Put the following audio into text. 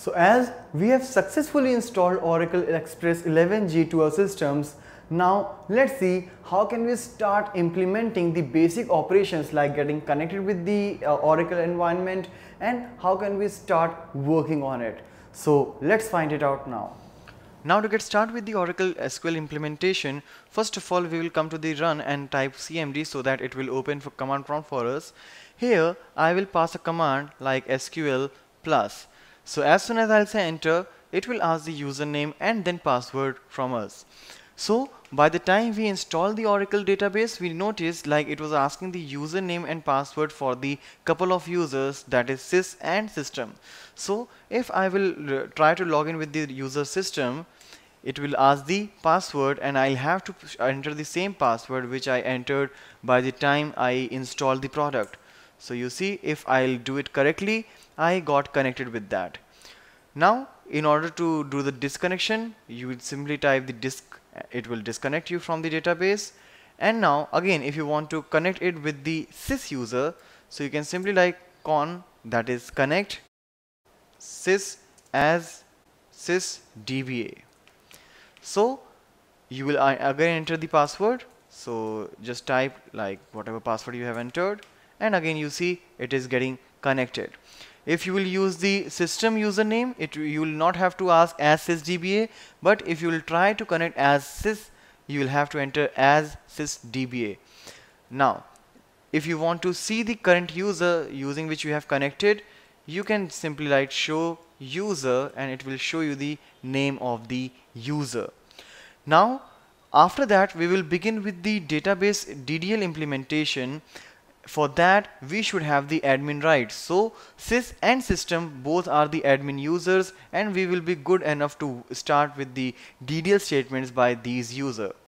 So as we have successfully installed Oracle Express 11G to our systems, now let's see how can we start implementing the basic operations like getting connected with the Oracle environment, and how can we start working on it. So let's find it out now. Now to get started with the Oracle SQL implementation, first of all we will come to the run and type cmd so that it will open for command prompt for us. Here I will pass a command like SQL plus. So as soon as I'll say enter, it will ask the username and then password from us. So by the time we install the Oracle database, we noticed like it was asking the username and password for the couple of users, that is sys and system. So if I will try to log in with the user system, it will ask the password and I'll have to enter the same password which I entered by the time I installed the product. So you see, if I'll do it correctly, I got connected with that. Now in order to do the disconnection, you would simply type the disk, it will disconnect you from the database. And now again, if you want to connect it with the sys user, so you can simply like con, that is connect sys as sys dba. So you will again enter the password, so just type like whatever password you have entered, and again you see it is getting connected. If you will use the system username, you will not have to ask as sysdba, but if you will try to connect as sys, you will have to enter as sysdba. Now if you want to see the current user using which you have connected, you can simply like show user and it will show you the name of the user. Now after that we will begin with the database DDL implementation. For that we should have the admin rights. So sys and system both are the admin users, and we will be good enough to start with the DDL statements by these users.